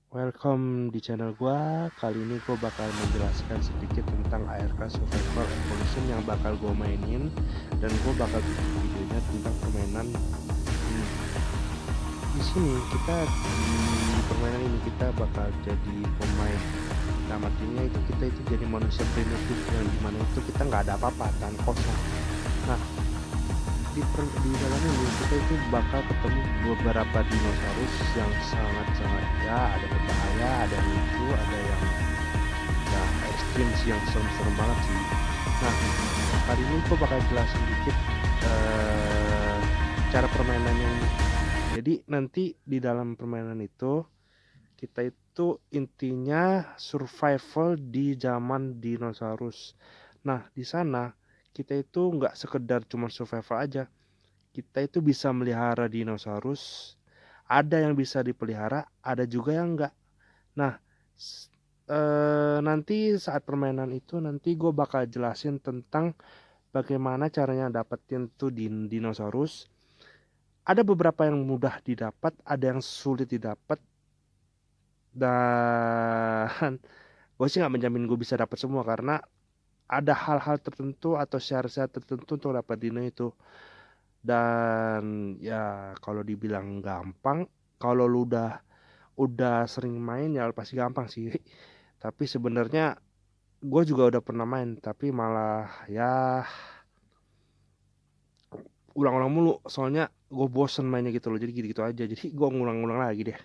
Welcome di channel gua. Kali ini gua bakal menjelaskan sedikit tentang ARK Survivor Evolution yang bakal gua mainin, dan gua bakal bikin videonya tentang permainan ini. Di sini di permainan ini kita bakal jadi pemain. Nah, artinya kita jadi manusia primitif yang dimana itu kita nggak ada apa-apa dan kosong. Nah, di dalam ini kita itu bakal ketemu beberapa dinosaurus yang sangat-sangat, ya, ada berbahaya, ada yang lucu, ada yang ya ekstrim sih, yang serem-serem banget sih. Nah, kali ini aku bakal jelasin dikit cara permainannya ini. Jadi nanti di dalam permainan itu kita itu intinya survival di zaman dinosaurus. Nah, di sana kita itu nggak sekedar cuma survival aja, kita itu bisa melihara dinosaurus. Ada yang bisa dipelihara, ada juga yang enggak. Nah, nanti saat permainan itu nanti gue bakal jelasin tentang bagaimana caranya dapetin tuh dinosaurus. Ada beberapa yang mudah didapat, ada yang sulit didapat, dan gue sih nggak menjamin gue bisa dapat semua karena ada hal-hal tertentu atau syarat-syarat tertentu untuk dapat dino itu. Dan ya kalau dibilang gampang, kalau lu udah sering main ya pasti gampang sih. Tapi sebenarnya gue juga udah pernah main, tapi malah ya ulang-ulang mulu. Soalnya gue bosen mainnya gitu loh, jadi gitu-gitu aja. Jadi gue ngulang-ngulang lagi deh.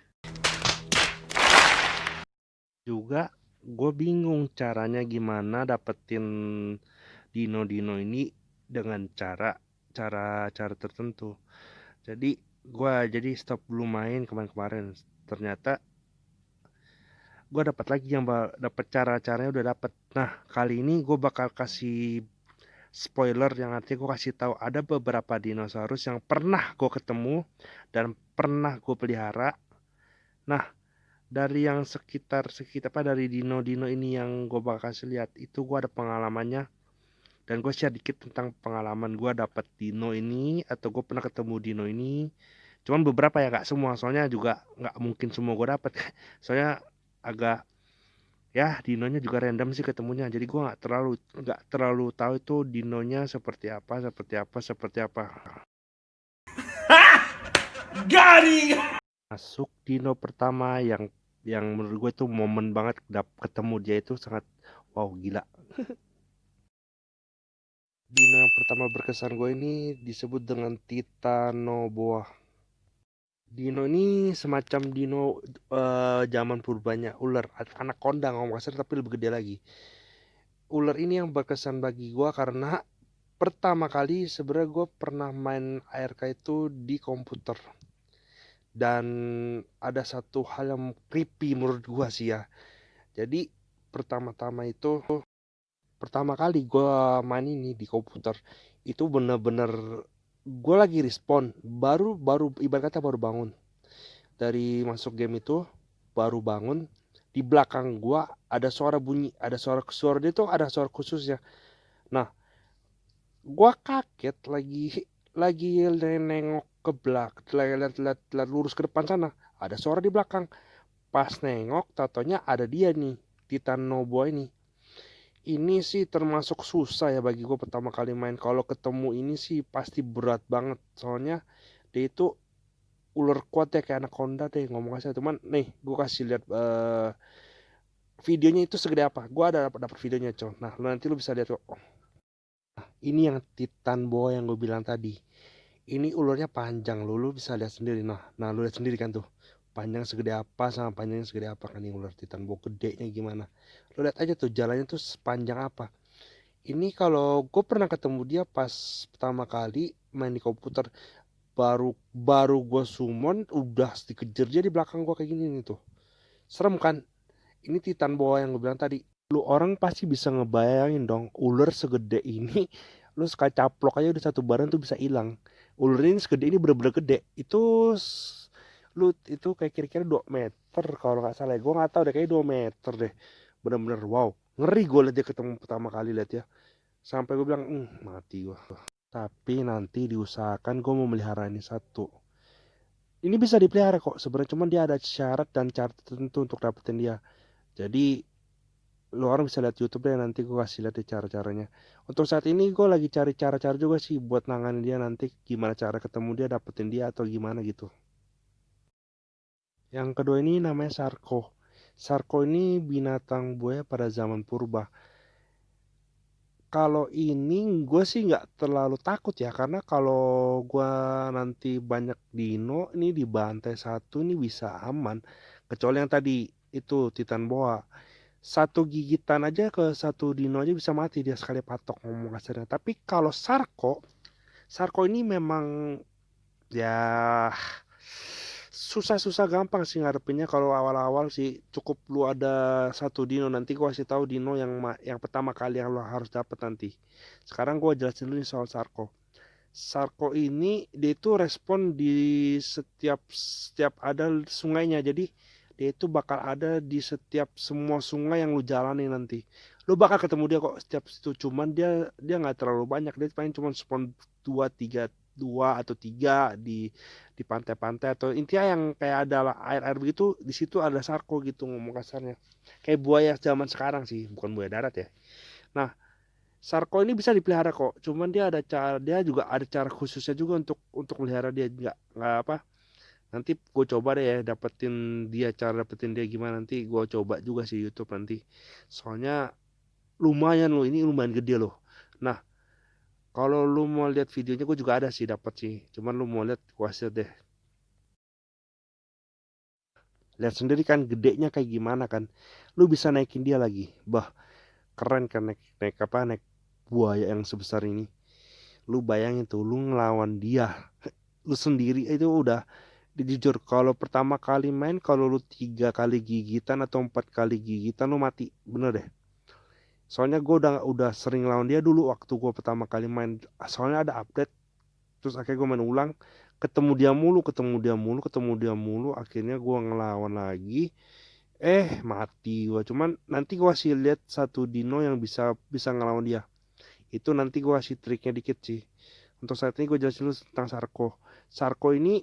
Juga gue bingung caranya gimana dapetin dino-dino ini dengan cara tertentu. Jadi stop dulu main kemarin-kemarin. Ternyata gue dapat lagi yang dapat caranya udah dapat. Nah, kali ini gue bakal kasih spoiler, yang artinya gue kasih tahu ada beberapa dinosaurus yang pernah gue ketemu dan pernah gue pelihara. Nah, dari yang sekitar sekitar apa dari dino-dino ini yang gue bakal kasih lihat itu gue ada pengalamannya, dan gue share dikit tentang pengalaman gue dapat dino ini atau gue pernah ketemu dino ini. Cuman beberapa ya, gak semua, soalnya juga nggak mungkin semua gue dapat. Soalnya agak, ya, dinonya juga random sih ketemunya, jadi gue nggak terlalu tahu itu dinonya seperti apa. Garing. Masuk dino pertama yang menurut gue tuh momen banget ketemu dia, itu sangat wow, gila. Dino yang pertama berkesan gue ini disebut dengan Titanoboa. Dino ini semacam dino zaman purbanya, ular anak kondang ngomong kasar, tapi lebih gede lagi. Ular ini yang berkesan bagi gue karena pertama kali sebenarnya gue pernah main ARK itu di komputer, dan ada satu hal yang creepy menurut gue sih ya. Jadi pertama kali gue main ini di komputer itu bener-bener gue lagi respon, baru ibarat kata baru bangun dari masuk game itu, baru bangun. Di belakang gue ada suara bunyi, ada suara dia tuh, ada suara khususnya. Nah, gue kaget, lagi nengok ke belakang, lihat lurus ke depan sana, ada suara di belakang. Pas nengok, tatonya ada dia nih, Titanoboa ini. Ini sih termasuk susah ya bagi gue pertama kali main. Kalau ketemu ini sih pasti berat banget, soalnya dia itu ular kuat ya, kayak anaconda deh ngomong aja. Cuman nih gue kasih lihat videonya itu segede apa. Gue ada dapat videonya, coy. Nah, nanti lu bisa lihat kok. Nah, ini yang Titan Boa yang gue bilang tadi. Ini ularnya panjang, lu bisa lihat sendiri. Nah, lu lihat sendiri kan tuh. Panjang segede apa sama panjangnya segede apa kan, ini ular Titan Boa gedenya gimana. Lu lihat aja tuh jalannya tuh sepanjang apa. Ini kalau gue pernah ketemu dia pas pertama kali main di komputer, baru baru gue summon udah dikejar dia di belakang gue kayak gini nih tuh. Serem kan? Ini Titan Boa yang gue bilang tadi. Lu orang pasti bisa ngebayangin dong, ular segede ini, lu sekali caplok aja udah satu badan tuh bisa hilang. Ular ini segede ini, bener-bener gede. Lu itu kayak kira-kira 2 meter kalau nggak salah. Gue nggak tahu deh, kayak 2 meter deh. Bener-bener wow. Ngeri gue liat dia ketemu pertama kali, liat ya. Sampai gue bilang, mati gue. Tapi nanti diusahakan gue mau melihara ini satu. Ini bisa dipelihara kok sebenarnya, cuman dia ada syarat dan cara tertentu untuk dapetin dia. Jadi lo orang bisa lihat YouTube deh, nanti gue kasih lihat deh cara-caranya. Untuk saat ini gue lagi cari cara-cara juga sih buat nanganin dia, nanti gimana cara ketemu dia, dapetin dia atau gimana gitu. Yang kedua ini namanya Sarko. Sarko ini binatang buaya pada zaman purba. Kalau ini gue sih nggak terlalu takut ya, karena kalau gue nanti banyak dino ini dibantai satu ini bisa aman. Kecuali yang tadi itu Titan Boa. Satu gigitan aja ke satu dino aja bisa mati dia sekali patok ngomong kasarnya. Tapi kalau Sarko, Sarko ini memang ya susah-susah gampang sih ngadepinnya. Kalau awal-awal sih cukup lu ada satu dino, nanti gua kasih tahu dino yang pertama kali yang lo harus dapat nanti. Sekarang gua jelasin dulu nih soal Sarko. Sarko ini dia itu respon di setiap setiap ada sungainya. Jadi dia itu bakal ada di setiap semua sungai yang lu jalani nanti. Lu bakal ketemu dia kok setiap situ. Cuman dia dia nggak terlalu banyak. Dia paling cuma spawn dua tiga dua atau tiga di pantai-pantai, atau intinya yang kayak ada air-air begitu, di situ ada Sarko gitu ngomong kasarnya. Kayak buaya zaman sekarang sih, bukan buaya darat ya. Nah, Sarko ini bisa dipelihara kok, cuman dia ada cara, dia juga ada cara khususnya juga untuk melihara dia, nggak apa. Nanti gue coba deh ya dapetin dia, cara dapetin dia gimana nanti gue coba juga sih YouTube nanti. Soalnya lumayan loh, ini lumayan gede loh. Nah, kalau lu mau lihat videonya gue juga ada sih dapat sih. Cuman lu mau lihat gue hasil deh. Lihat sendiri kan gedenya kayak gimana kan. Lu bisa naikin dia lagi. Bah, keren kan naik naik apa naik buaya yang sebesar ini. Lu bayangin tuh lu ngelawan dia lu sendiri itu udah, jujur kalau pertama kali main, kalau lu 3 kali gigitan atau 4 kali gigitan lu mati bener deh. Soalnya gue udah sering lawan dia dulu waktu gue pertama kali main. Soalnya ada update, terus akhirnya gue main ulang, ketemu dia mulu, ketemu dia mulu, ketemu dia mulu, akhirnya gue ngelawan lagi, mati gue. Cuman nanti gue kasih lihat satu dino yang bisa bisa ngelawan dia. Itu nanti gue kasih triknya dikit sih. Untuk saat ini gue jelasin dulu tentang Sarko. Sarko ini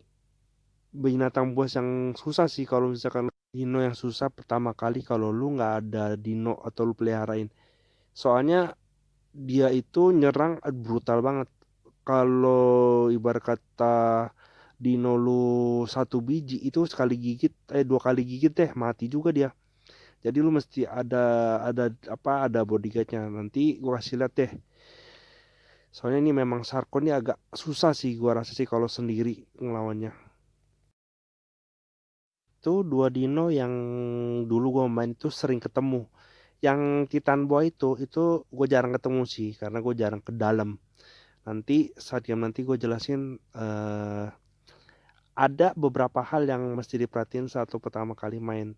binatang buas yang susah sih. Kalau misalkan dino yang susah pertama kali kalau lu nggak ada dino atau lu peliharain. Soalnya dia itu nyerang brutal banget. Kalau ibarat kata dino lu satu biji itu sekali gigit, 2 kali gigit deh mati juga dia. Jadi lu mesti ada bodyguardnya. Nanti gua kasih lihat deh. Soalnya ini memang Sarko ini agak susah sih gua rasa sih kalau sendiri ngelawannya. Itu dua dino yang dulu gue main itu sering ketemu. Yang Titan Boy itu gue jarang ketemu sih karena gue jarang ke dalam. Nanti saat game nanti gue jelasin, ada beberapa hal yang mesti diperhatiin saat lo pertama kali main.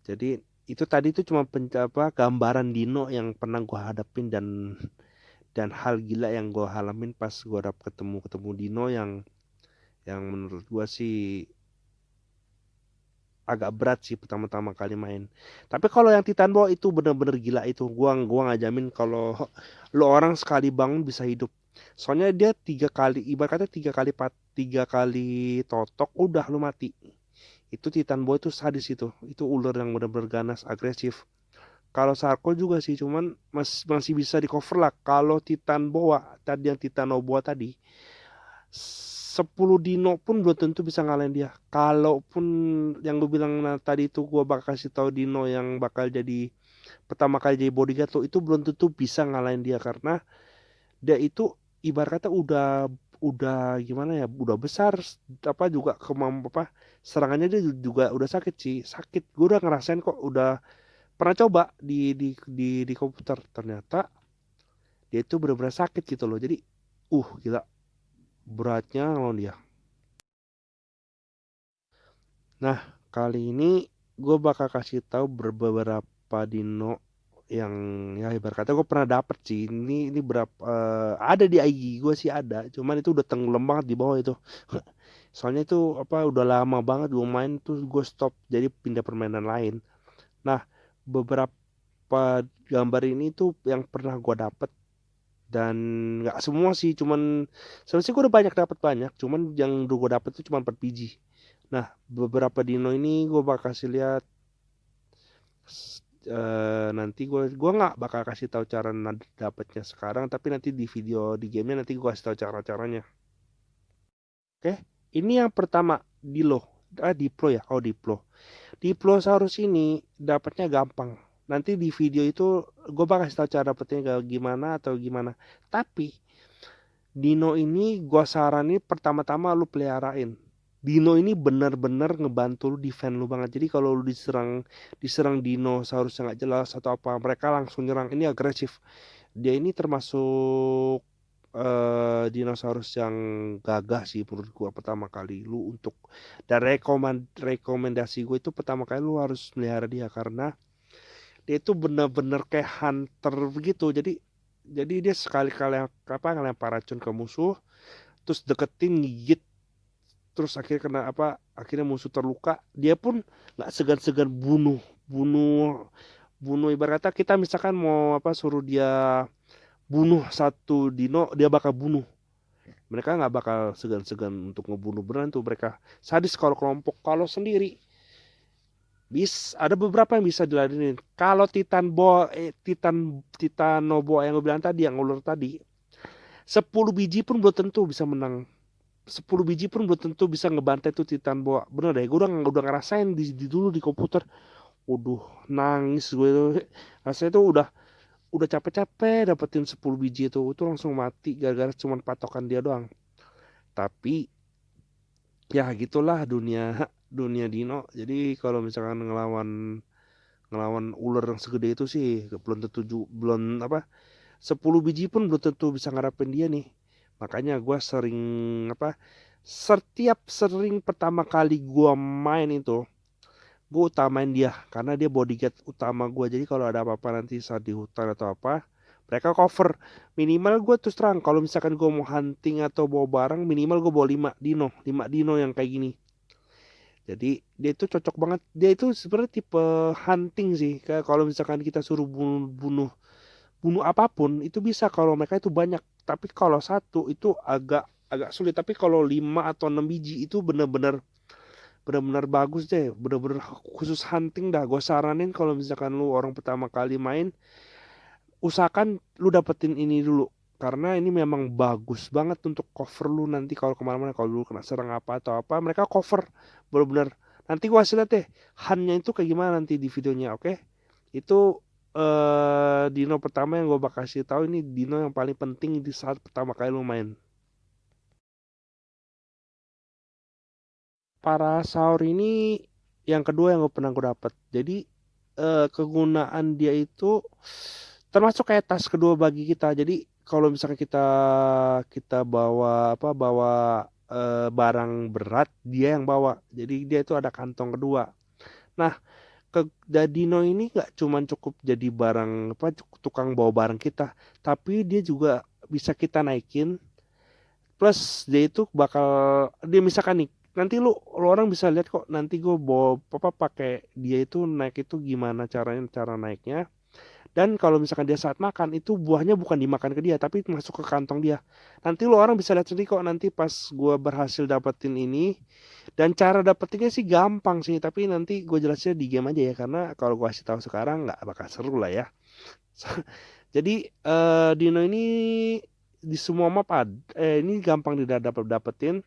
Jadi itu tadi itu cuma gambaran dino yang pernah gue hadapin dan hal gila yang gue halamin pas gue dapet ketemu ketemu dino yang menurut gue sih agak berat sih pertama-tama kali main. Tapi kalau yang Titan Ball itu bener-bener gila itu. Gua nggak jamin kalau lo orang sekali bangun bisa hidup. Soalnya dia 3 kali, ibaratnya 3 kali totok udah lo mati. Itu Titan Ball itu sadis itu. Itu ular yang bener-bener ganas, agresif. Kalau Sarko juga sih, cuman masih bisa di cover lah. Kalau Titan Boa tadi, yang Titanoboa tadi, 10 dino pun belum tentu bisa ngalahin dia. Kalaupun yang gue bilang tadi itu gue bakal kasih tahu dino yang bakal jadi pertama kali jadi bodyguard lo, itu belum tentu bisa ngalahin dia karena dia itu ibarat kata udah gimana ya, udah besar, juga kemampu serangannya dia juga udah sakit sih, sakit. Gue udah ngerasain kok, udah pernah coba di komputer, ternyata dia itu benar-benar sakit gitu loh. Jadi gila beratnya lawan dia. Nah, kali ini gue bakal kasih tahu beberapa dino yang ya ibarat kata gue pernah dapet sih. Ini berapa, ada di IG gue sih ada, cuman itu udah tenggelam banget di bawah itu. Soalnya itu udah lama banget gue main tuh, gue stop jadi pindah permainan lain. Nah, beberapa gambar ini tuh yang pernah gue dapet, dan nggak semua sih, cuman sebenarnya gue udah banyak dapet banyak, cuman yang gue dapet tuh cuma 4 biji. Nah, beberapa dino ini gue bakal kasih lihat. Nanti gue nggak bakal kasih tahu cara dapetnya sekarang, tapi nanti di video di gamenya nanti gue kasih tahu cara-caranya. Oke, ini yang pertama Diplo ya. Oh, Diplosaurus ini dapatnya gampang. Nanti di video itu gue bakal kasih tahu cara dapetnya gimana atau gimana. Tapi Dino ini gue saranin pertama-tama lu peliharain. Dino ini bener-bener ngebantu lu defend lu banget. Jadi kalau lu diserang dinosaurus yang gak jelas atau apa, mereka langsung nyerang. Ini agresif. Dia ini termasuk dinosaurus yang gagah sih menurut gua pertama kali lu untuk, dan rekomendasi gue itu pertama kali lu harus melihara dia karena dia itu bener-bener kayak hunter begitu. Jadi dia sekali-kali ngelempar racun ke musuh, terus deketin, gigit, terus akhirnya musuh terluka, dia pun nggak segan-segan bunuh bunuh ibarat kata kita misalkan mau suruh dia bunuh satu dino, dia bakal bunuh. Mereka nggak bakal segan-segan untuk ngebunuh beneran tuh, mereka sadis kalau kelompok. Kalau sendiri ada beberapa yang bisa diladenin. Kalau Titanoboa yang gue bilang tadi, yang ular tadi, 10 biji pun belum tentu bisa menang. 10 biji pun belum tentu bisa ngebantai tuh Titan Boa. Bener deh, gue udah ngerasain dulu di komputer. Waduh, nangis gue tuh. Rasanya tuh udah capek-capek dapetin 10 biji itu langsung mati gara-gara cuma patokan dia doang. Tapi ya gitulah dunia dunia dino. Jadi kalau misalkan ngelawan ular yang segede itu sih belum tentu, belum 10 biji pun belum tentu bisa ngarepin dia nih. Makanya gue sering pertama kali gue main itu, gue utamain dia karena dia bodyguard utama gue. Jadi kalau ada apa-apa nanti saat di hutan atau apa, mereka cover. Minimal gue terus terang, kalau misalkan gue mau hunting atau bawa barang, minimal gue bawa 5 dino yang kayak gini. Jadi dia itu cocok banget. Dia itu sebenarnya tipe hunting sih. Kayak kalau misalkan kita suruh bunuh bunuh apapun itu bisa kalau mereka itu banyak. Tapi kalau satu itu agak agak sulit. Tapi kalau 5 atau 6 biji itu benar-benar bagus deh. Benar-benar khusus hunting dah. Gue saranin kalau misalkan lu orang pertama kali main, usahakan lu dapetin ini dulu. Karena ini memang bagus banget untuk cover lu nanti kalau kemana-mana. Kalau lu kena serang apa atau apa, mereka cover benar-benar. Nanti gua kasih lihat deh hunnya itu kayak gimana nanti di videonya, oke? Itu dino pertama yang gue bakal kasih tahu. Ini dino yang paling penting di saat pertama kali lu main. Parasaur ini yang kedua yang gue dapet. Jadi kegunaan dia itu termasuk kayak tas kedua bagi kita. Jadi kalau misalnya kita kita bawa barang berat, dia yang bawa. Jadi dia itu ada kantong kedua. Nah, Dino ini nggak cuman cukup jadi barang tukang bawa barang kita, tapi dia juga bisa kita naikin. Plus dia misalkan nih, nanti lu orang bisa lihat kok, nanti gue bawa pakai dia itu naik itu gimana cara naiknya. Dan kalau misalkan dia saat makan itu buahnya bukan dimakan ke dia tapi masuk ke kantong dia. Nanti lu orang bisa lihat sendiri kok nanti pas gue berhasil dapetin ini. Dan cara dapetinnya sih gampang sih, tapi nanti gue jelasin di game aja ya, karena kalau gue kasih tahu sekarang nggak bakal seru lah ya. Jadi Dino ini di semua map ini gampang dapetin,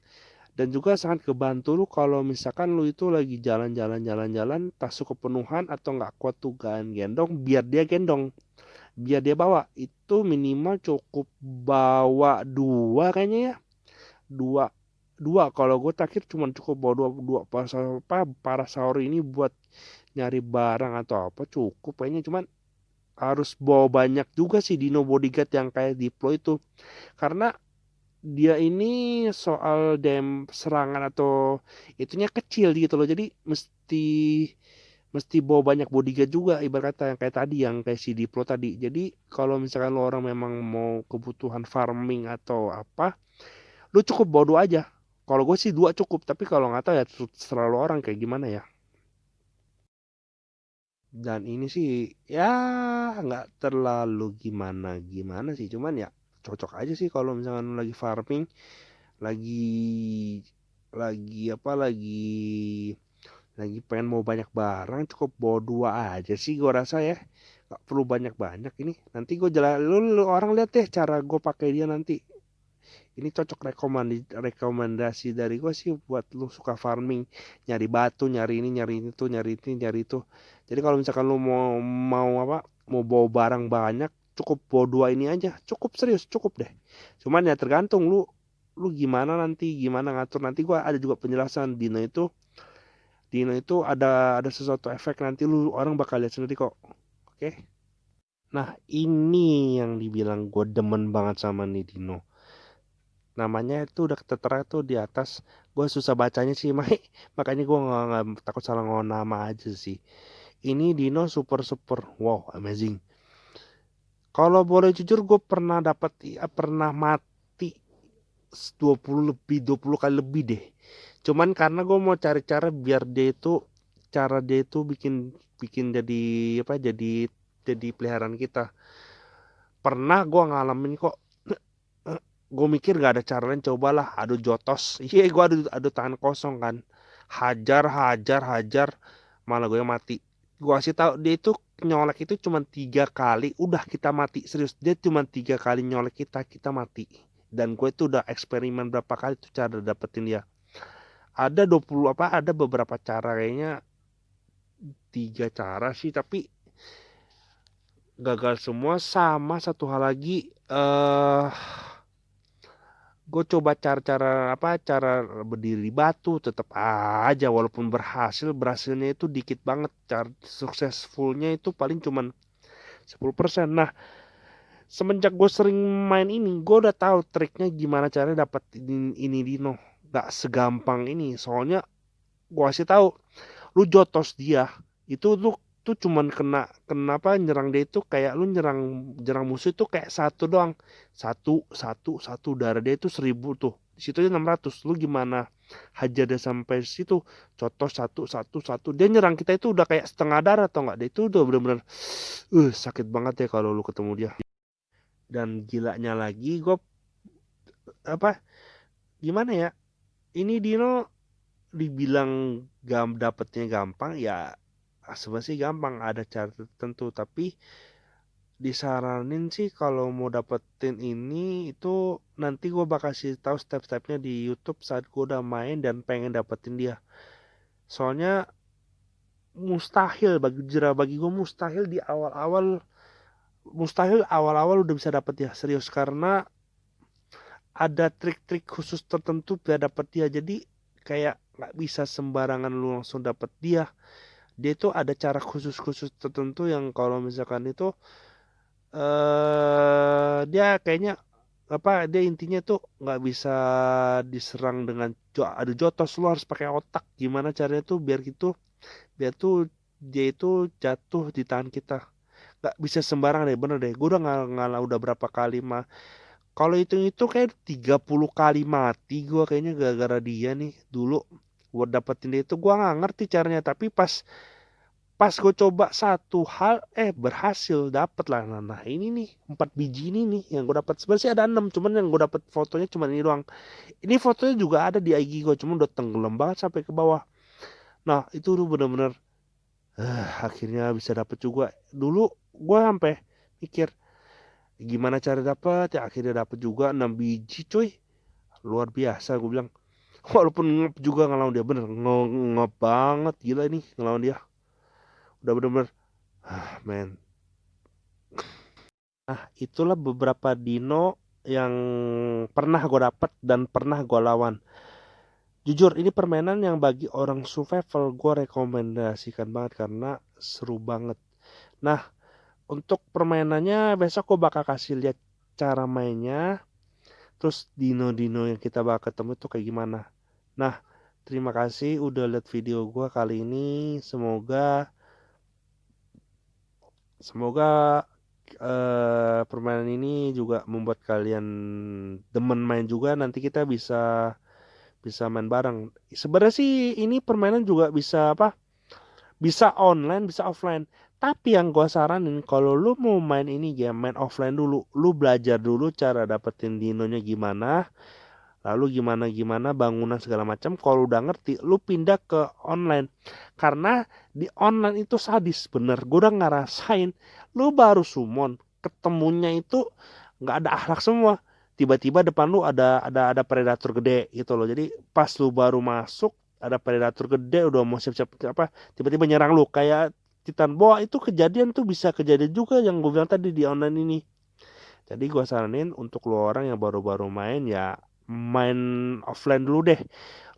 dan juga sangat kebantu lu kalau misalkan lu itu lagi jalan-jalan tasuk kepenuhan atau nggak kuat tuh gendong, biar dia bawa itu minimal cukup bawa dua kayaknya ya, dua dua kalau gue terakhir cuma cukup bawa dua parasaur ini buat nyari barang atau apa cukup kayaknya. Cuman harus bawa banyak juga sih dino bodyguard yang kayak Diplo itu, karena dia ini soal serangan atau itunya kecil gitu loh. Jadi mesti bawa banyak bodyguard juga ibarat kata yang kayak tadi, yang kayak si Diplo tadi. Jadi kalau misalkan lo orang memang mau kebutuhan farming atau apa, lu cukup bawa dua aja. Kalau gue sih dua cukup, tapi kalau nggak tahu ya selalu orang kayak gimana ya. Dan ini sih ya nggak terlalu gimana gimana sih, cuman ya cocok aja sih kalau misalkan lu lagi farming, lagi lagi pengen mau banyak barang, cukup bawa 2 aja sih gue rasa ya. Gak perlu banyak-banyak ini. Nanti gue lu orang lihat deh cara gue pakai dia nanti. Ini cocok rekomendasi dari gue sih buat lu suka farming, nyari batu, nyari ini, nyari itu, nyari ini, nyari itu. Jadi kalau misalkan lu mau bawa barang banyak, cukup bawa 2 ini aja. Cukup, serius, cukup deh. Cuman ya tergantung lu gimana ngatur. Nanti gue ada juga penjelasan Dino itu ada sesuatu efek, nanti lu orang bakal lihat sendiri kok. Oke. Nah, ini yang dibilang gue demen banget sama nih Dino. Namanya itu udah tertera tuh di atas. Gue susah bacanya sih, makanya gue nggak takut salah ngomong nama aja sih. Ini Dino super super. Wow, amazing. Kalau boleh jujur, gue pernah mati 20 kali lebih deh. Cuman karena gue mau cari cara biar cara dia itu bikin bikin jadi apa jadi peliharaan kita. Pernah gue ngalamin kok. Gue mikir gak ada cara lain, cobalah adu jotos. Iya, gue adu tangan kosong kan. Hajar hajar hajar, malah gue mati. Gue kasih tahu dia itu nyolek itu cuma 3 kali, udah kita mati. Serius, dia cuma 3 kali nyolek kita mati. Dan gue itu udah eksperimen berapa kali tuh cara dapetin dia. Ada beberapa cara, kayaknya 3 cara sih, tapi gagal semua. Sama satu hal lagi, gue coba cara berdiri di batu, tetap aja walaupun berhasilnya itu dikit banget. Cara successfulnya itu paling cuman 10%. Nah, semenjak gue sering main ini, gue udah tahu triknya gimana caranya dapat ini Dino. Gak segampang ini, soalnya gue kasih tahu, lu jotos dia itu tuh cuman kenapa nyerang dia itu kayak lu nyerang musuh itu kayak satu doang, satu darah dia itu 1000 tuh, di situ aja 600. Lu gimana hajar dia sampai situ, cotos satu satu satu, dia nyerang kita itu udah kayak setengah darah, atau enggak, dia itu udah bener-bener sakit banget ya kalau lu ketemu dia. Dan gilanya lagi, gue apa gimana ya, ini Dino dibilang dapetnya gampang ya, sebenarnya gampang, ada cara tertentu, tapi disaranin sih kalau mau dapetin ini itu nanti gue bakal kasih tahu step-stepnya di YouTube saat gue udah main dan pengen dapetin dia. Soalnya bagi gue mustahil awal-awal udah bisa dapet dia, serius, karena ada trik-trik khusus tertentu biar dapet dia. Jadi kayak nggak bisa sembarangan lu langsung dapet dia. Dia itu ada cara khusus tertentu yang kalau misalkan itu dia kayaknya dia intinya tuh nggak bisa diserang dengan adu jotos. Lu harus pakai otak, gimana caranya tuh biar tuh dia itu jatuh di tangan kita. Nggak bisa sembarang deh, bener deh, gue udah ngalah udah berapa kali mah. Kalau itu kayak 30 kali mati gue kayaknya gara-gara dia nih. Dulu buat dapetin dia itu gue nggak ngerti caranya, tapi pas gue coba satu hal, berhasil dapet lah. Nah ini nih 4 biji ini nih yang gue dapet. Sebenarnya sih ada 6, cuman yang gue dapet fotonya cuma ini doang. Ini fotonya juga ada di IG gue, cuma udah tenggelam banget sampai ke bawah. Nah itu udah bener-bener akhirnya bisa dapet juga. Dulu gue sampai mikir gimana cara dapet, ya akhirnya dapet juga 6 biji cuy. Luar biasa gue bilang. Walaupun ngep juga ngelawan dia, bener ngep banget, gila ini ngelawan dia. Udah bener-bener man. Nah, itulah beberapa dino yang pernah gue dapat dan pernah gue lawan. Jujur, ini permainan yang bagi orang survival gue rekomendasikan banget karena seru banget. Nah, untuk permainannya besok gue bakal kasih lihat cara mainnya. Terus dino-dino yang kita bakal ketemu itu kayak gimana. Nah, terima kasih udah lihat video gue kali ini. Semoga permainan ini juga membuat kalian demen main juga. Nanti kita bisa main bareng. Sebenarnya sih ini permainan juga bisa online, bisa offline. Tapi yang gue saranin, kalau lu mau main ini game, main offline dulu. Lu belajar dulu cara dapetin dinonya gimana. lalu gimana bangunan segala macam. Kalau udah ngerti, lu pindah ke online. Karena di online itu sadis bener. Gue udah ngerasain, lu baru summon, ketemunya itu nggak ada akhlak semua. Tiba-tiba depan lu ada predator gede gitu loh. Jadi pas lu baru masuk, ada predator gede udah mau siap-siap apa, tiba-tiba nyerang lu kayak Titan Boa. Itu kejadian tuh, bisa kejadian juga yang gue bilang tadi di online ini. Jadi gue saranin untuk lo orang yang baru-baru main, ya main offline dulu deh.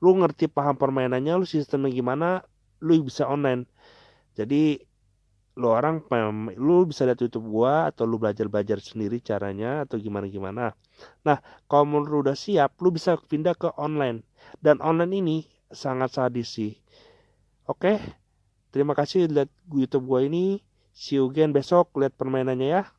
Lu ngerti paham permainannya, lu sistemnya gimana, lu bisa online. Jadi lu orang lu bisa lihat YouTube gua, atau lu belajar sendiri caranya atau gimana. Nah, kalau menurut lu udah siap, lu bisa pindah ke online. Dan online ini sangat sadis sih. Oke, terima kasih lihat YouTube gua ini. See you again besok, lihat permainannya ya.